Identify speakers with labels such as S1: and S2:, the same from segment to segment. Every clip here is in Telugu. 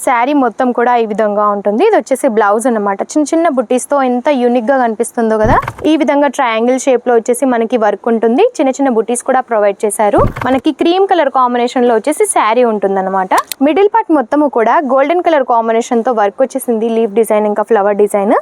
S1: శారీ మొత్తం కూడా ఈ విధంగా ఉంటుంది. ఇది వచ్చేసి బ్లౌజ్ అన్నమాట. చిన్న చిన్న బుట్టీస్ తో ఎంత యూనిక్ గా కనిపిస్తుందో కదా. ఈ విధంగా ట్రయాంగిల్ షేప్ లో వచ్చేసి మనకి వర్క్ ఉంటుంది. చిన్న చిన్న బుట్టీస్ కూడా ప్రొవైడ్ చేశారు. మనకి క్రీమ్ కలర్ కాంబినేషన్ లో వచ్చేసి శారీ ఉంటుంది అనమాట. మిడిల్ పార్ట్ మొత్తము కూడా గోల్డెన్ కలర్ కాంబినేషన్ తో వర్క్ వచ్చేసింది. లీఫ్ డిజైన్ ఇంకా ఫ్లవర్ డిజైన్.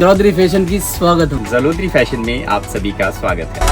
S2: जलोदरी फैशन की स्वागत है।
S3: जलोदरी फैशन में आप सभी का स्वागत है।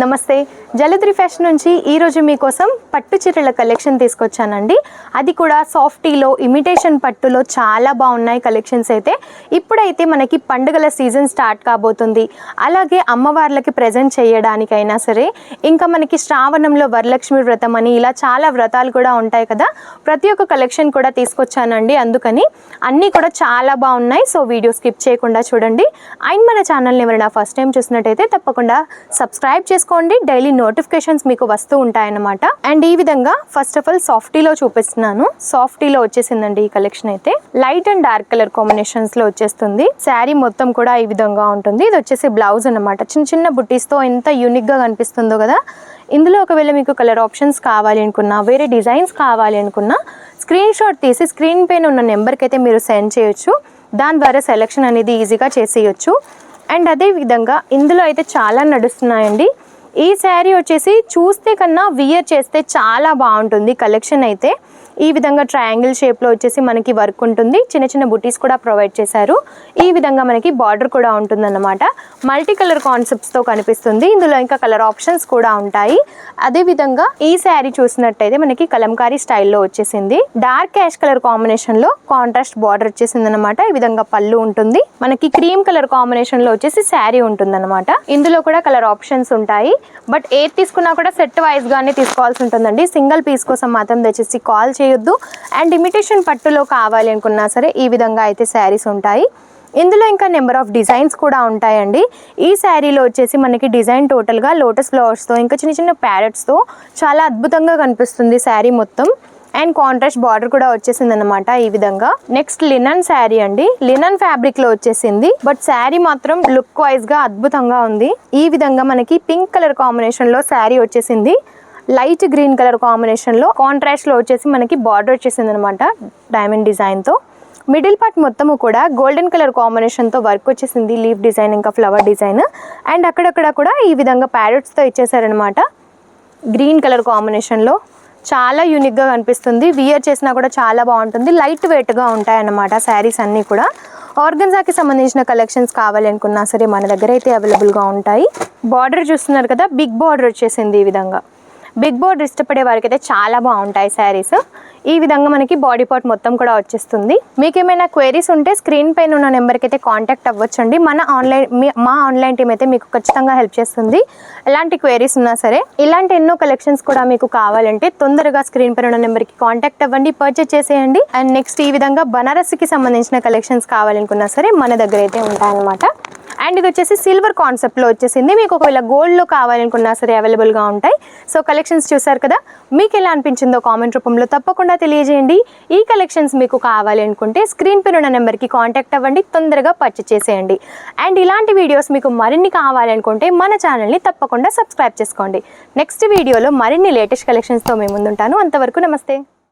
S1: నమస్తే, జలోదరి ఫ్యాషన్ నుంచి ఈరోజు మీకోసం పట్టు చీరల కలెక్షన్ తీసుకొచ్చానండి. అది కూడా సాఫ్టీలో ఇమిటేషన్ పట్టులో చాలా బాగున్నాయి కలెక్షన్స్. అయితే ఇప్పుడైతే మనకి పండుగల సీజన్ స్టార్ట్ కాబోతుంది. అలాగే అమ్మవార్లకి ప్రజెంట్ చేయడానికైనా సరే, ఇంకా మనకి శ్రావణంలో వరలక్ష్మి వ్రతం అని ఇలా చాలా వ్రతాలు కూడా ఉంటాయి కదా. ప్రతి ఒక్క కలెక్షన్ కూడా తీసుకొచ్చానండి. అందుకని అన్నీ కూడా చాలా బాగున్నాయి. సో వీడియో స్కిప్ చేయకుండా చూడండి. అండ్ మన ఛానల్ని ఎవరైనా ఫస్ట్ టైం చూసినట్టయితే తప్పకుండా సబ్స్క్రైబ్ చేసుకోండి. డైలీ నోటిఫికేషన్స్ మీకు వస్తూ ఉంటాయన్నమాట. అండ్ ఈ విధంగా ఫస్ట్ ఆఫ్ ఆల్ సాఫ్టీలో చూపిస్తున్నాను. సాఫ్టీలో వచ్చేసిందండి ఈ కలెక్షన్. అయితే light and dark colour combinations లో వచ్చేస్తుంది. శారీ మొత్తం కూడా ఈ విధంగా ఉంటుంది. ఇది వచ్చేసి బ్లౌజ్ అన్నమాట. చిన్న చిన్న బుట్టీస్ తో ఎంత యూనిక్ గా కనిపిస్తుందో కదా. ఇందులో ఒకవేళ మీకు కలర్ ఆప్షన్స్ కావాలి అనుకున్నా, వేరే డిజైన్స్ కావాలి అనుకున్నా, స్క్రీన్ షాట్ తీసి స్క్రీన్ పైన ఉన్న నెంబర్కి అయితే మీరు సెండ్ చేయొచ్చు. దాని ద్వారా సెలెక్షన్ అనేది ఈజీగా చేసేయచ్చు. అండ్ అదే విధంగా ఇందులో అయితే చాలా నడుస్తున్నాయండి. ఈ శారీ వచ్చేసి చూస్తే కన్నా వియర్ చేస్తే చాలా బాగుంటుంది కలెక్షన్. అయితే ఈ విధంగా ట్రయాంగిల్ షేప్లో వచ్చేసి మనకి వర్క్ ఉంటుంది. చిన్న చిన్న బుటీస్ కూడా ప్రొవైడ్ చేశారు. ఈ విధంగా మనకి బార్డర్ కూడా ఉంటుందన్నమాట. మల్టీ కలర్ కాన్సెప్ట్స్తో కనిపిస్తుంది. ఇందులో ఇంకా కలర్ ఆప్షన్స్ కూడా ఉంటాయి. అదేవిధంగా ఈ శారీ చూసినట్టయితే మనకి కలంకారీ స్టైల్లో వచ్చేసింది. డార్క్ యాష్ కలర్ కాంబినేషన్లో కాంట్రాస్ట్ బార్డర్ వచ్చేసింది అనమాట. ఈ విధంగా పళ్ళు ఉంటుంది. మనకి క్రీమ్ కలర్ కాంబినేషన్లో వచ్చేసి శారీ ఉంటుందన్నమాట. ఇందులో కూడా కలర్ ఆప్షన్స్ ఉంటాయి. బట్ ఏది తీసుకున్నా కూడా సెట్ వైజ్గానే తీసుకోవాల్సి ఉంటుందండి. సింగిల్ పీస్ కోసం మాత్రం దయచేసి కాల్ చేయొద్దు. అండ్ ఇమిటేషన్ పట్టులో కావాలి అనుకున్నా సరే ఈ విధంగా అయితే శారీస్ ఉంటాయి. ఇందులో ఇంకా నెంబర్ ఆఫ్ డిజైన్స్ కూడా ఉంటాయండి. ఈ శారీలో వచ్చేసి మనకి డిజైన్ టోటల్గా లోటస్ ఫ్లవర్స్తో ఇంకా చిన్న చిన్న ప్యారెట్స్తో చాలా అద్భుతంగా కనిపిస్తుంది శారీ మొత్తం. అండ్ కాంట్రాస్ట్ బార్డర్ కూడా వచ్చేసింది అనమాట. ఈ విధంగా నెక్స్ట్ లినన్ శారీ అండి. లినన్ ఫ్యాబ్రిక్ లో వచ్చేసింది. బట్ శారీ మాత్రం లుక్ వైజ్ గా అద్భుతంగా ఉంది. ఈ విధంగా మనకి పింక్ కలర్ కాంబినేషన్ లో శారీ వచ్చేసింది. లైట్ గ్రీన్ కలర్ కాంబినేషన్ లో కాంట్రాస్ట్ లో వచ్చేసి మనకి బార్డర్ వచ్చేసింది అనమాట డైమండ్ డిజైన్ తో. మిడిల్ పార్ట్ మొత్తము కూడా గోల్డెన్ కలర్ కాంబినేషన్ తో వర్క్ వచ్చేసింది. లీఫ్ డిజైన్ ఇంకా ఫ్లవర్ డిజైన్. అండ్ అక్కడక్కడ కూడా ఈ విధంగా ప్యారెట్స్ తో ఇచ్చేసారనమాట. గ్రీన్ కలర్ కాంబినేషన్ లో చాలా యూనిక్గా కనిపిస్తుంది. వియర్ చేసినా కూడా చాలా బాగుంటుంది. లైట్ వెయిట్గా ఉంటాయన్నమాట శారీస్ అన్నీ కూడా. ఆర్గన్జాకి సంబంధించిన కలెక్షన్స్ కావాలి అనుకున్నా సరే మన దగ్గర అయితే అవైలబుల్గా ఉంటాయి. బార్డర్ చూస్తున్నారు కదా, బిగ్ బార్డర్ వచ్చేసింది. ఈ విధంగా బిగ్ బార్డర్ ఇష్టపడే వారికి అయితే చాలా బాగుంటాయి శారీస్. ఈ విధంగా మనకి బాడీ పార్ట్ మొత్తం కూడా వచ్చేస్తుంది. మీకు ఏమైనా క్వైరీస్ ఉంటే స్క్రీన్ పైన ఉన్న నెంబర్కి అయితే కాంటాక్ట్ అవ్వచ్చండి. మా ఆన్లైన్ టీమ్ అయితే మీకు ఖచ్చితంగా హెల్ప్ చేస్తుంది. ఎలాంటి క్వైరీస్ ఉన్నా సరే. ఇలాంటి ఎన్నో కలెక్షన్స్ కూడా మీకు కావాలంటే తొందరగా స్క్రీన్ పైన ఉన్న నెంబర్కి కాంటాక్ట్ అవ్వండి, పర్చేస్ చేసేయండి. అండ్ నెక్స్ట్ ఈ విధంగా బనారస్కి సంబంధించిన కలెక్షన్స్ కావాలనుకున్నా సరే మన దగ్గర అయితే ఉంటాయన్నమాట. అండ్ ఇది వచ్చేసి సిల్వర్ కాన్సెప్ట్లో వచ్చేసింది. మీకు ఒకవేళ గోల్డ్లో కావాలనుకున్నా సరే అవైలబుల్గా ఉంటాయి. సో కలెక్షన్స్ చూసారు కదా, మీకు ఎలా అనిపించిందో కామెంట్ రూపంలో తప్పకుండా తెలియజేయండి. ఈ కలెక్షన్స్ మీకు కావాలి అనుకుంటే స్క్రీన్ పైన ఉన్న నెంబర్కి కాంటాక్ట్ అవ్వండి, తొందరగా పర్చేస్ చేసేయండి. అండ్ ఇలాంటి వీడియోస్ మీకు మరిన్ని కావాలనుకుంటే మన ఛానల్ని తప్పకుండా సబ్స్క్రైబ్ చేసుకోండి. నెక్స్ట్ వీడియోలో మరిన్ని లేటెస్ట్ కలెక్షన్స్తో మేము ముందుంటాను. అంతవరకు నమస్తే.